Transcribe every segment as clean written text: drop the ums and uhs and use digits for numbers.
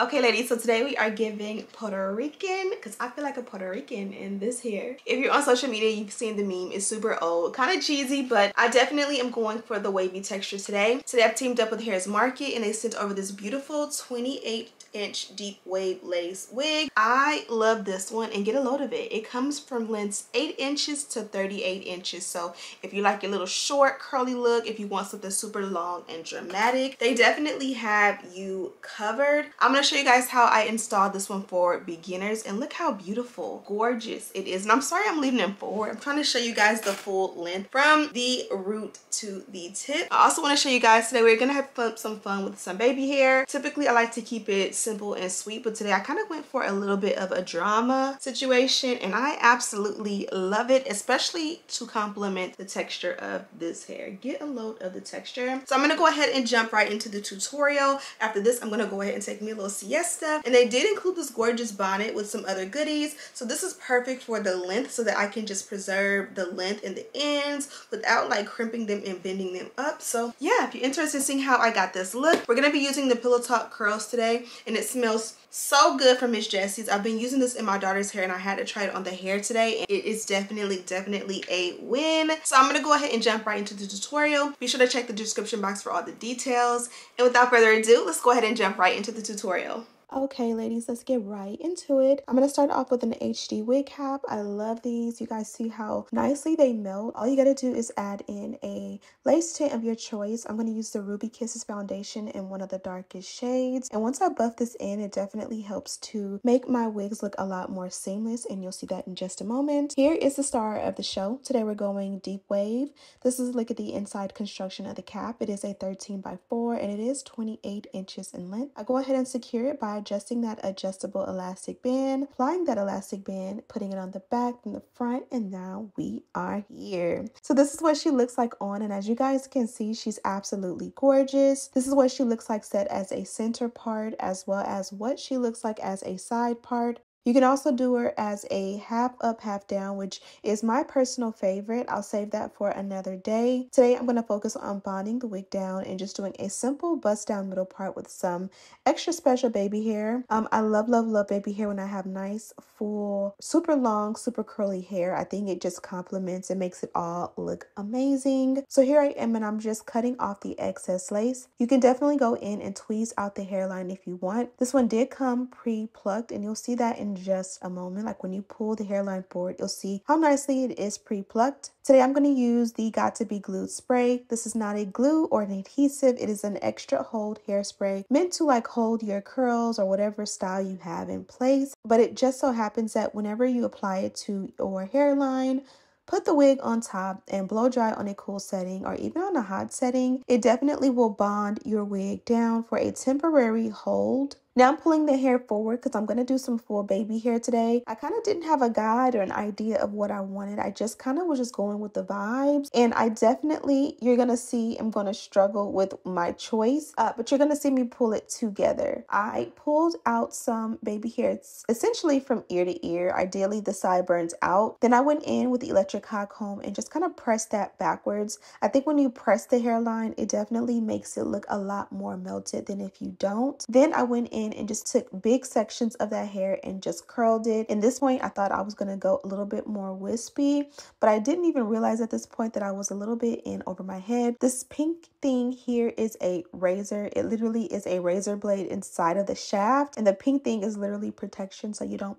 Okay, ladies, so today we are giving Puerto Rican, because I feel like a Puerto Rican in this hair. If you're on social media, you've seen the meme. It's super old, kind of cheesy, but I definitely am going for the wavy texture today. Today I've teamed up with Hairsmarket and they sent over this beautiful 28-inch deep wave lace wig. I love this one, and get a load of it. It comes from lengths 8 inches to 38 inches. So if you like your little short curly look, if you want something super long and dramatic, they definitely have you covered. I'm gonna show you guys how I installed this one for beginners, and look how beautiful, gorgeous it is. And I'm sorry I'm leaving it forward. I'm trying to show you guys the full length from the root to the tip. I also want to show you guys today we're gonna have some fun with some baby hair. Typically I like to keep it simple and sweet, but today I kind of went for a little bit of a drama situation, and I absolutely love it, especially to complement the texture of this hair. Get a load of the texture. So I'm gonna go ahead and jump right into the tutorial. After this, I'm gonna go ahead and take me a little siesta, and they did include this gorgeous bonnet with some other goodies. So this is perfect for the length, so that I can just preserve the length and the ends without like crimping them and bending them up. So yeah, if you're interested in seeing how I got this look, we're gonna be using the Pillow Talk curls today, and it smells so good from Miss Jessie's. I've been using this in my daughter's hair, and I had to try it on the hair today, and it is definitely a win. So I'm gonna go ahead and jump right into the tutorial. Be sure to check the description box for all the details, and without further ado, let's go ahead and jump right into the tutorial. Okay, ladies, let's get right into it. I'm gonna start off with an HD wig cap. I love these. You guys see how nicely they melt. All you gotta do is add in a lace tint of your choice. I'm gonna use the Ruby Kisses foundation in one of the darkest shades. And once I buff this in, it definitely helps to make my wigs look a lot more seamless, and you'll see that in just a moment. Here is the star of the show. Today we're going deep wave. This is look at the inside construction of the cap. It is a 13x4 and it is 28 inches in length. I go ahead and secure it by adjusting that adjustable elastic band, applying that elastic band, putting it on the back and the front, and now we are here. So this is what she looks like on, and as you guys can see, she's absolutely gorgeous. This is what she looks like set as a center part, as well as what she looks like as a side part. You can also do her as a half up, half down, which is my personal favorite. I'll save that for another day. Today, I'm going to focus on bonding the wig down and just doing a simple bust down middle part with some extra special baby hair. I love baby hair when I have nice, full, super long, super curly hair. I think it just complements and makes it all look amazing. So here I am, and I'm just cutting off the excess lace. You can definitely go in and tweeze out the hairline if you want. This one did come pre-plucked, and you'll see that in just a moment. Like when you pull the hairline forward, you'll see how nicely it is pre-plucked. Today I'm going to use the Got to Be Glued spray. This is not a glue or an adhesive. It is an extra hold hairspray meant to like hold your curls or whatever style you have in place. But it just so happens that whenever you apply it to your hairline, put the wig on top and blow dry on a cool setting or even on a hot setting, it definitely will bond your wig down for a temporary hold. Now I'm pulling the hair forward because I'm going to do some full baby hair today. I kind of didn't have a guide or an idea of what I wanted. I just kind of was just going with the vibes. And I definitely, you're going to see, I'm going to struggle with my choice, but you're going to see me pull it together. I pulled out some baby hair, essentially from ear to ear. Ideally, the sideburns out. Then I went in with the electric hot comb and just kind of pressed that backwards. I think when you press the hairline, it definitely makes it look a lot more melted than if you don't. Then I went in and just took big sections of that hair and just curled it. In this point, I thought I was going to go a little bit more wispy, but I didn't even realize at this point that I was a little bit in over my head. This pink thing here is a razor. It literally is a razor blade inside of the shaft, and the pink thing is literally protection so you don't,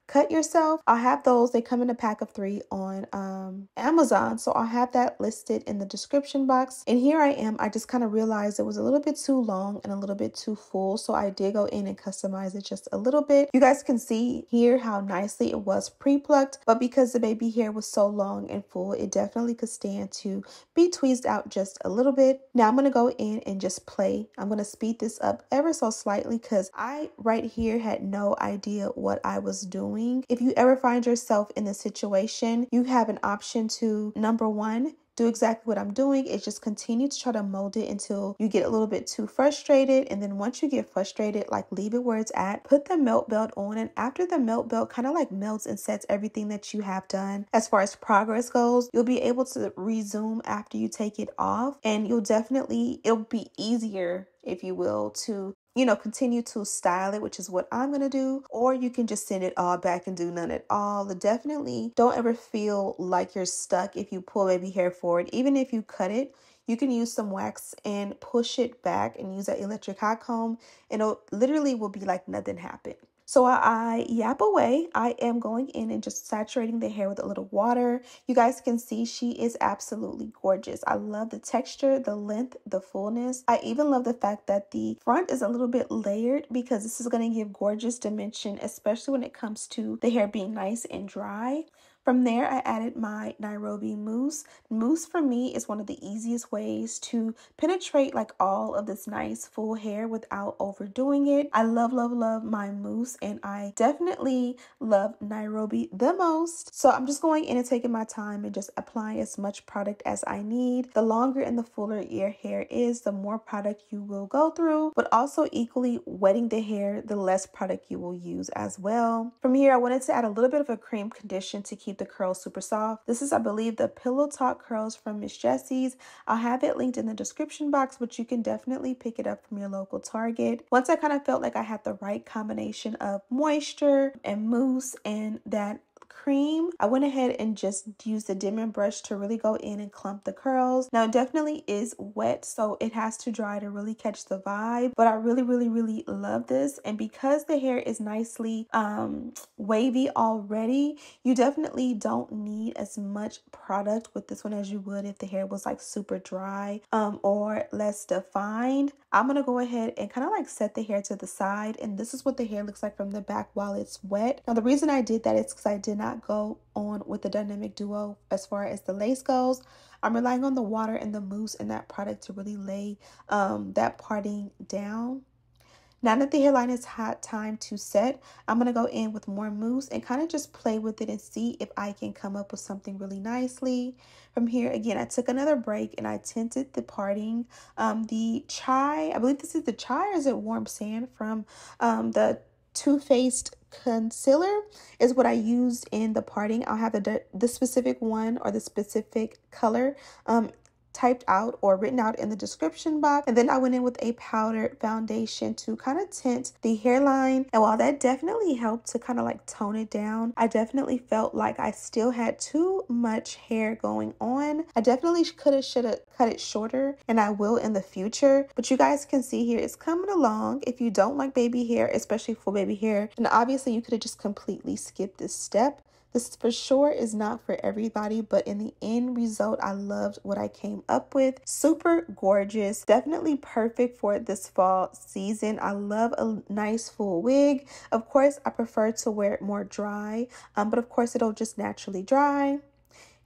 cut yourself. I'll have those. They come in a pack of 3 on Amazon. So I'll have that listed in the description box. And here I am. I just kind of realized it was a little bit too long and a little bit too full. So I did go in and customize it just a little bit. You guys can see here how nicely it was pre-plucked. But because the baby hair was so long and full, it definitely could stand to be tweezed out just a little bit. Now I'm going to go in and just play. I'm going to speed this up ever so slightly because I right here had no idea what I was doing. If you ever find yourself in this situation, you have an option to, number one, do exactly what I'm doing, is just continue to try to mold it until you get a little bit too frustrated. And then once you get frustrated, like leave it where it's at, put the melt belt on. And after the melt belt kind of like melts and sets everything that you have done as far as progress goes, you'll be able to resume after you take it off, and it'll be easier if you will, to continue to style it, which is what I'm going to do, or you can just send it all back and do none at all. Definitely don't ever feel like you're stuck if you pull baby hair forward. Even if you cut it, you can use some wax and push it back and use that electric hot comb, and it literally will be like nothing happened. So I yap away. I am going in and just saturating the hair with a little water. You guys can see she is absolutely gorgeous. I love the texture, the length, the fullness. I even love the fact that the front is a little bit layered because this is going to give gorgeous dimension, especially when it comes to the hair being nice and dry. From there, I added my Nairobi mousse. Mousse for me is one of the easiest ways to penetrate like all of this nice full hair without overdoing it. I love, love, love my mousse, and I definitely love Nairobi the most. So I'm just going in and taking my time and just applying as much product as I need. The longer and the fuller your hair is, the more product you will go through, but also equally wetting the hair, the less product you will use as well. From here, I wanted to add a little bit of a cream condition to keep the curls super soft. This is, I believe, the Pillow Talk curls from Miss Jessie's. I'll have it linked in the description box, but you can definitely pick it up from your local Target. Once I kind of felt like I had the right combination of moisture and mousse and that cream, I went ahead and just used the dimming brush to really go in and clump the curls. Now it definitely is wet, so it has to dry to really catch the vibe, but I really, really, really love this. And because the hair is nicely wavy already, you definitely don't need as much product with this one as you would if the hair was like super dry or less defined. I'm gonna go ahead and kind of like set the hair to the side, and this is what the hair looks like from the back while it's wet. Now the reason I did that is because I did not go on with the dynamic duo as far as the lace goes. I'm relying on the water and the mousse and that product to really lay that parting down. Now that the hairline is hot time to set, I'm going to go in with more mousse and kind of just play with it and see if I can come up with something really nicely. From here, again, I took another break and I tinted the parting. The chai, I believe this is the chai, or is it warm sand from the Too Faced concealer is what I used in the parting. I'll have the specific one or the specific color typed out or written out in the description box. And then I went in with a powdered foundation to kind of tint the hairline. And while that definitely helped to kind of like tone it down, I definitely felt like I still had too much hair going on. I definitely should have cut it shorter, and I will in the future. But you guys can see here it's coming along. If you don't like baby hair, especially full baby hair, then obviously you could have just completely skipped this step. This for sure is not for everybody, but in the end result, I loved what I came up with. Super gorgeous, definitely perfect for this fall season. I love a nice full wig. Of course, I prefer to wear it more dry, but of course it'll just naturally dry.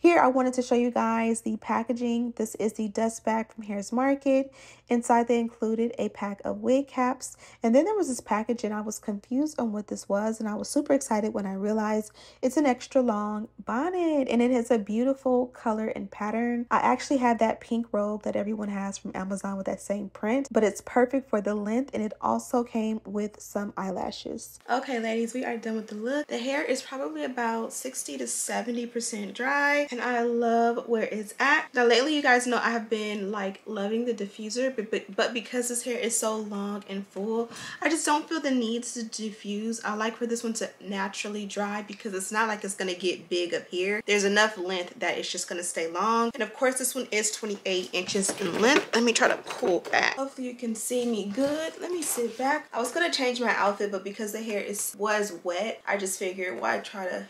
Here, I wanted to show you guys the packaging. This is the dust bag from Hairsmarket. Inside, they included a pack of wig caps. And then there was this package, and I was confused on what this was. And I was super excited when I realized it's an extra long bonnet. And it has a beautiful color and pattern. I actually have that pink robe that everyone has from Amazon with that same print. But it's perfect for the length. And it also came with some eyelashes. Okay, ladies, we are done with the look. The hair is probably about 60 to 70% dry. And I love where it's at. Now lately, you guys know I have been like loving the diffuser, but because this hair is so long and full, I just don't feel the need to diffuse. I like for this one to naturally dry because it's not like it's gonna get big up here. There's enough length that it's just gonna stay long. And of course, this one is 28 inches in length. Let me try to pull back. Hopefully you can see me good. Let me sit back. I was gonna change my outfit, but because the hair was wet, I just figured why try to,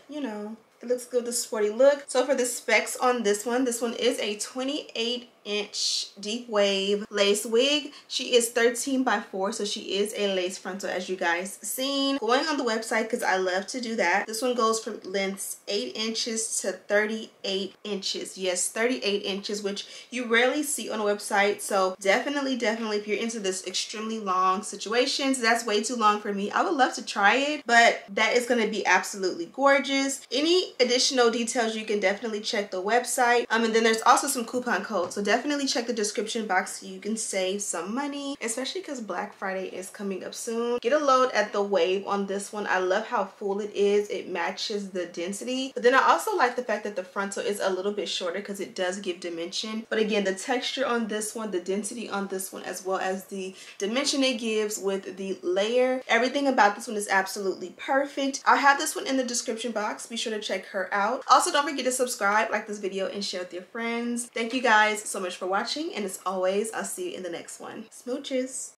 it looks good, the sporty look. So for the specs on this one is a 28-inch deep wave lace wig. She is 13x4, so she is a lace frontal, as you guys seen. Going on the website, because I love to do that, this one goes from lengths 8 inches to 38 inches. Yes, 38 inches, which you rarely see on a website. So definitely if you're into this extremely long situations, that's way too long for me. I would love to try it, but that is going to be absolutely gorgeous. Any additional details, you can definitely check the website. And then there's also some coupon codes, so definitely definitely check the description box so you can save some money, especially because Black Friday is coming up soon. Get a load at the wave on this one. I love how full it is. It matches the density, but then I also like the fact that the frontal is a little bit shorter because it does give dimension. But again, the texture on this one, the density on this one, as well as the dimension it gives with the layer, everything about this one is absolutely perfect. I'll have this one in the description box. Be sure to check her out. Also, don't forget to subscribe, like this video, and share with your friends. Thank you guys so much for watching, and as always, I'll see you in the next one. Smooches.